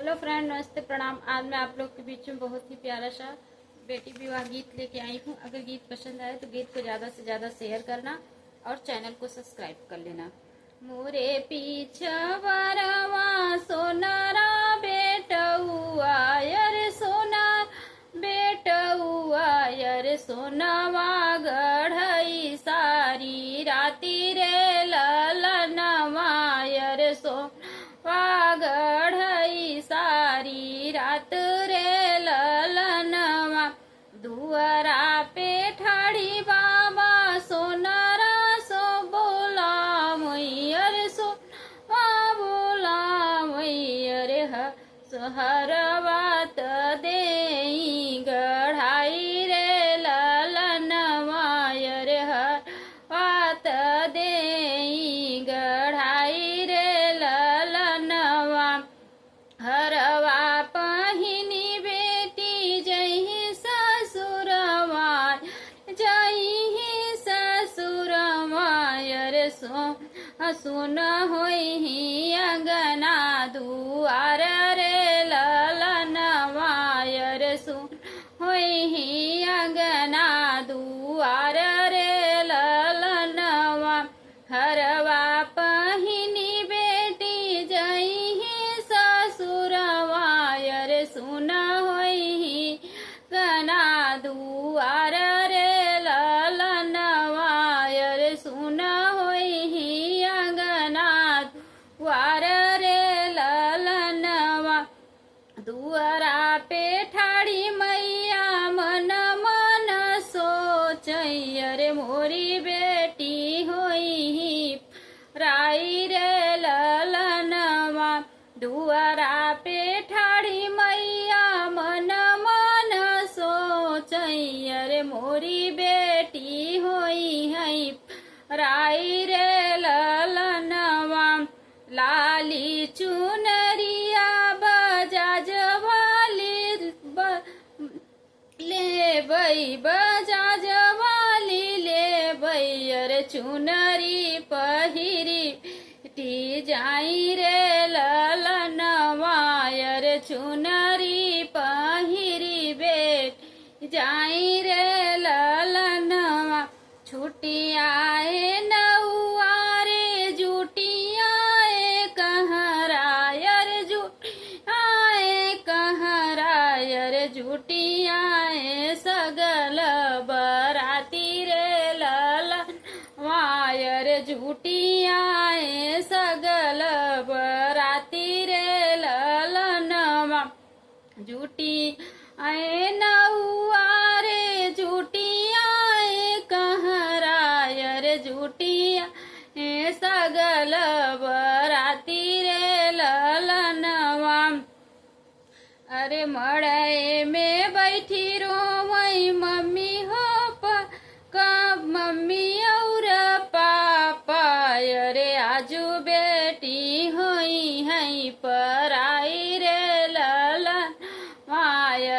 Hello friend, नमस्ते, प्रणाम। आज मैं आप लोग के बीच में बहुत ही प्यारा सा बेटी विवाह गीत लेके आई हूँ। अगर गीत पसंद आए तो गीत को ज़्यादा से ज़्यादा शेयर करना और चैनल को सब्सक्राइब कर लेना। मोरे पीछवरवा सोनारा बेटउआ यर सोना बेटउआ यर सोनावा गढ़ई सारी राती रे ललनवा यर सोनवा गढ़ई सारी रात रे ललनवा दुआरा पे ठाड़ी बाबा सोनारा सो बोला मैयर सो बोला मैयर सोहरवात दे गढ़ाई रे ललनवा यर वात दे गढ़ाई रे ललनवा हरवा पहिनी बेटी जही ससुरवा जही ससुरवा यर सुन होई अंगना दुआर रे ललनवा यर सुन होई अंगना दुआर रे ललनवा हरवा पहिनी बेटी जही ससुरवा यर सुन होई गना दुआर रे ललनवा यर सुन होई अंगना दुआर रे ललनवा दुआरा पे ठाड़ी मैया मन मन सोचैयर मोरी बेटी होई राई रे ललनवा दुआरा पे ठाड़ी मैया मन मन सोचैयर मोरी बेटी होई है राई रे ललनवा लाली चुनरिया बजाज वाली ले बई बजाज वाली ले बैयर चुनरी पहिरी टी जाई रे ललनवा यर चुनरी पहिरी बेट जाई रे ललनवा छुट्टी आए नौआ रे जुटी आए कहरा यर जुटी आए कहरा यर जुटी आए सगल बराती रे ललनवा यर जुटी आए सगल बराती रे ललनवा जुटी आए नौआ रे जुटी आए कहरा यर जुटी आए सगल बराती रे ललनवा अरे मड़े में बैठी रोवई मम्मी हो कब मम्मी और पापा अरे आजू बेटी होई है पराई रे ललनवा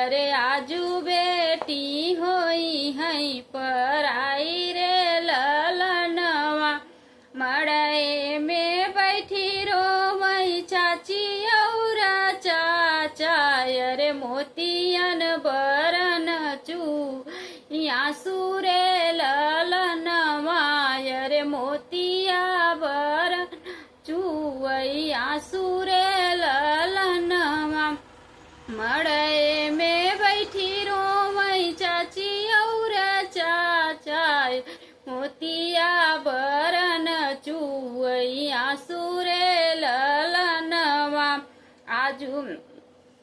अरे आजू बेटी होई है पराई रे ललनवा मड़े में बैठी रोवई चाची और चाचा अरे मोतियन बरन चू आंसू रे ललनवा अरे मोतिया बरन चूवई आंसू रे ललनवा मड़े में बैठी रोवई चाची और चाचा मोतिया बरन चूवई आंसू रे ललनवा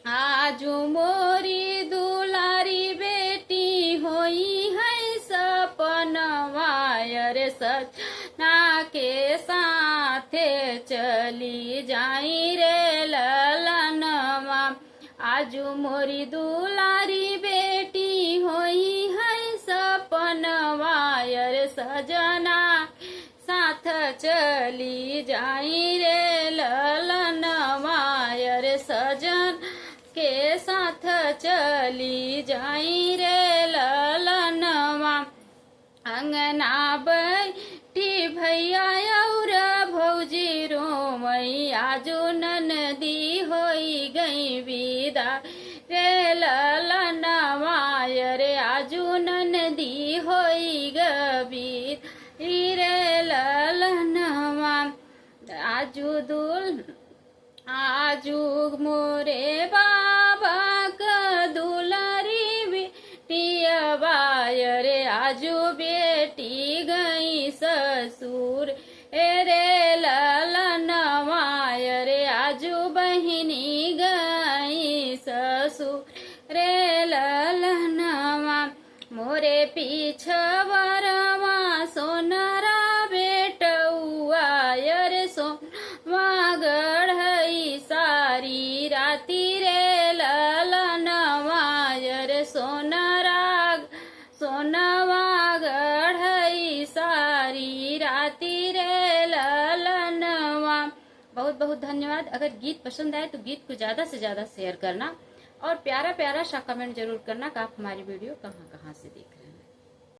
आजू मोरी दुलारी बेटी होई है सपनवा यर सजना के साथे चली जाई रे ललनवा आजू मोरी दुलारी बेटी होई है सपनवा यर सजना साथ चली जाई रे ललनवा यर सजन के साथ चली जाई रे ललनवा अंगना बैठी भैया और भौजी रोमई गई आजू ननदी होई गई विदा रे ललनवा रे आजू ननदी होई गबीर रे ललनवा आजू आजू मोरे बाबा का दुलारी बेटिया रे आजू बेटी गई ससुर रे ललनवा रे आजू बहिनी गई ससुर रे ललनवा मोरे पीछवरवा सोनरा बेटुआ रे सोनवा गढ़ई सारी राती रे ललनवा रे सोनवा गढ़ई सारी राती रे ललनवा। बहुत बहुत धन्यवाद। अगर गीत पसंद आए तो गीत को ज़्यादा से ज़्यादा शेयर करना और प्यारा प्यारा सा कमेंट जरूर करना कि आप हमारी वीडियो कहाँ कहाँ से देख रहे हैं।